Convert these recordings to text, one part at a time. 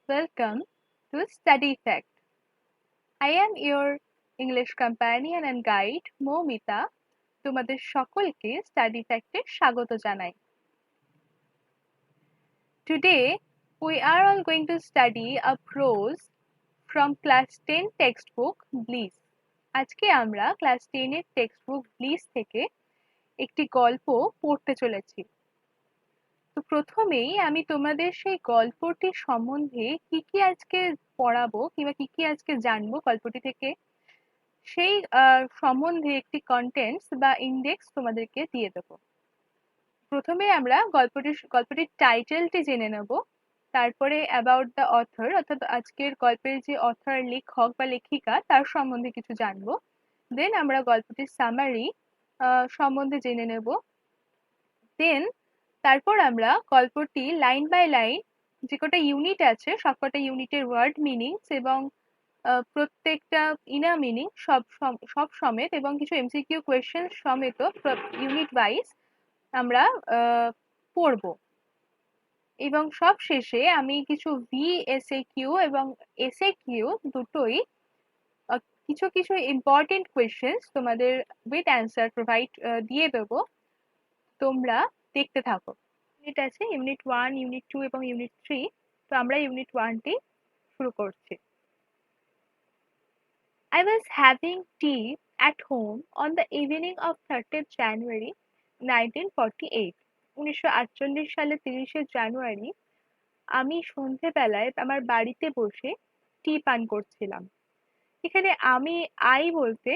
Welcome to Study Fact. I am your English companion and guide Moumita তোমাদের সকলকে study ফ্যাক্টে স্বাগত জানাই। Today we are all going to study a prose from class 10 textbook Bliss. আজকে আমরা class 10 এর textbook Bliss থেকে একটি গল্প পড়তে চলেছি। তো প্রথমেই আমি তোমাদের সেই গল্পটি সম্বন্ধে কি আজকে পড়াবো কিংবা কি আজকে জানবো গল্পটি থেকে সেই সম্বন্ধে একটি কন্টেন্টস বা ইন্ডেক্স তোমাদেরকে দিয়ে দেবো। প্রথমে আমরা গল্পটির টাইটেলটি জেনে নেব, তারপরে অ্যাবাউট দ্য অথর অর্থাৎ আজকের গল্পের যে অথর লেখক বা লেখিকা তার সম্বন্ধে কিছু জানবো। দেন আমরা গল্পটির সামারি সম্বন্ধে জেনে নেব। দেন তারপর আমরা গল্পটি লাইন বাই লাইন যে কটা ইউনিট আছে সবকটা ইউনিটের ওয়ার্ড মিনিংস এবং প্রত্যেকটা ইনার মিনিং সব সমেত এবং কিছু এমসিকিউ কোয়েশ্চেন সমেত ইউনিট ওয়াইজ আমরা পড়ব। এবং সব শেষে আমি কিছু VSAQ এবং SAQ দুটোই কিছু ইম্পর্টেন্ট কোয়েশ্চেন্স তোমাদের উইথ অ্যান্সার প্রোভাইড দিয়ে দেবো, তোমরা দেখতে থাকো। ইউনিট আছে ইউনিট 1, ইউনিট 2 এবং ইউনিট 3। তো আমরা ইউনিট 1টি শুরু করছি। I was having tea at home on the evening of 30th January 1948. 1948 সালের 30শে জানুয়ারি আমি সন্ধেবেলায় আমার বাড়িতে বসে টি পান করছিলাম। এখানে আমি আই বলতে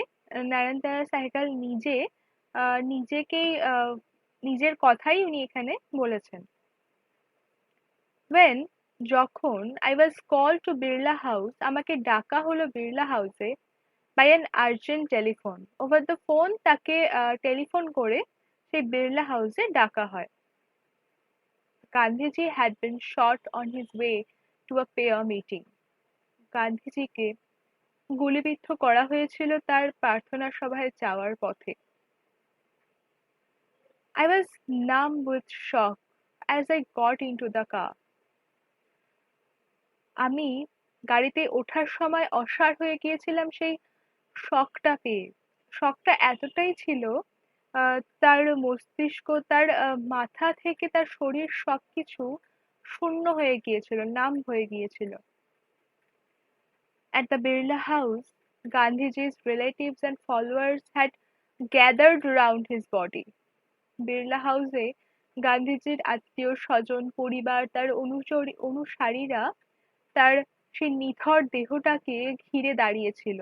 নয়নতারা সেহগাল নিজের কথাই উনি এখানে বলেছেন। when যখন I was called to Birla house, আমাকে ডাকা হলো বিড়লা হাউসে by an urgent telephone. over the phone তাকে টেলিফোন করে সেই বিড়লা হাউসে ডাকা হয়। Gandhiji had been shot on his way to a prayer meeting. গান্ধীজিকে গুলিবিদ্ধ করা হয়েছিল তার প্রার্থনা সভায় যাওয়ার পথে। I was numb with shock as I got into the car. আমি গাড়িতে ওঠার সময় অসাড় হয়ে গিয়েছিলাম সেই শকটা পেয়ে। শকটা এতটাই ছিল তার মস্তিষ্ক, তার মাথা থেকে তার শরীর সবকিছু শূন্য হয়ে গিয়েছিল, নাম হয়ে গিয়েছিল। At the Birla House, Gandhiji's relatives and followers had gathered around his body. Birla হাউসে গান্ধীজির আত্মীয় স্বজন, পরিবার, তার অনুসারীরা তার সেই নিথর দেহটাকে ঘিরে দাঁড়িয়েছিল।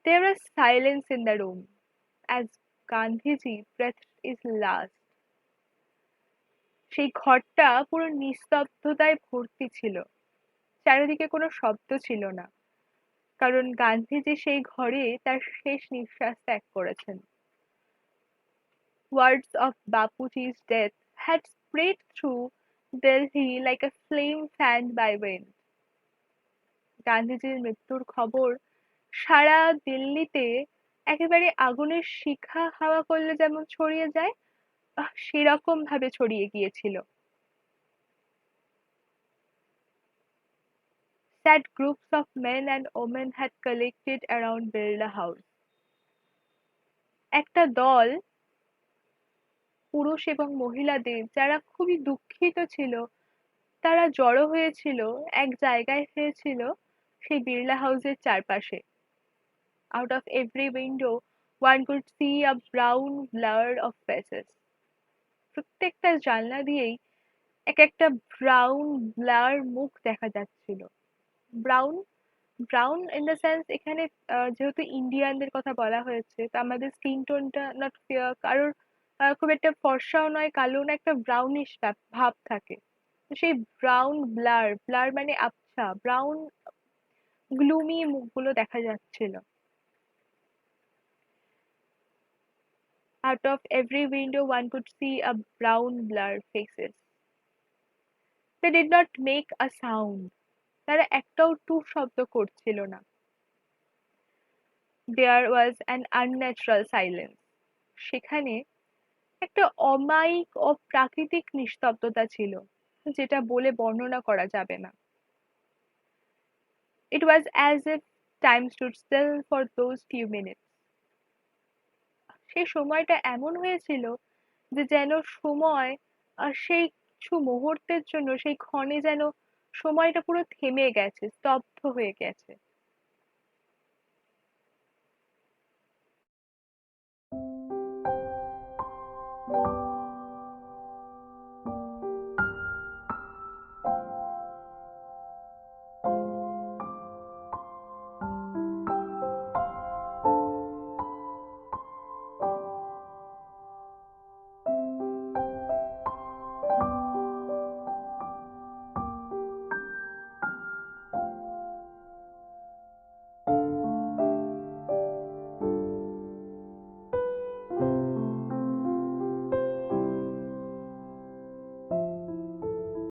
There was silence in the room as Gandhiji breathed his last. সেই ঘরটা পুরো নিস্তব্ধতায় ভর্তি ছিল, চারিদিকে কোনো শব্দ ছিল না, কারণ গান্ধীজি সেই ঘরে তার শেষ নিঃশ্বাস ত্যাগ করেছেন। Words of Bapuji's death had spread through Delhi like a flame fanned by wind. গান্ধীজির মৃত্যুর খবর সারা দিল্লিতে একেবারে আগুনের শিখা হাওয়া করলে যেমন ছড়িয়ে যায়, সেরকম ভাবে ছড়িয়ে গিয়েছিল। Sad groups of men and women had collected around Birla House. একটা দল পুরুষ এবং মহিলাদের যারা খুবই দুঃখিত ছিল, তারা জড়ো হয়েছিল, এক জায়গায় হয়েছিল সেই বিড়লা হাউসের চারপাশে। Out of every window one could see a brown blur of faces. প্রত্যেকটা জানলা দিয়েই একটা ব্রাউন ব্লার মুখ দেখা যাচ্ছিল। Brown brown in the sense এখানে যেহেতু ইন্ডিয়ানদের কথা বলা হয়েছে, তো আমাদের স্কিন টোনটা নট কারোর খুব একটা ফর্সাও নয়, কালো না, একটা ব্রাউনিশ ভাব থাকে। তো সেই ব্রাউন ব্লার মানে আবছা, ব্রাউন গ্লুমি মুখগুলো দেখা যাচ্ছিল। Out of every window one could see a brown blur faces. They did not make a sound. তারা একটাও টু শব্দ করছিল না। There was an unnatural silence. সেখানে একটা অমায়িক, অপ্রাকৃতিক নিস্তব্ধতা ছিল। যেটা বলে বর্ণনা করা যাবে না। It was as if time stood still for those few minutes. সেই সময়টা এমন হয়েছিল যে যেন সময় সেই কিছু মুহূর্তের জন্য সেই ক্ষণে যেন সময়টা পুরো থেমে গেছে, স্তব্ধ হয়ে গেছে।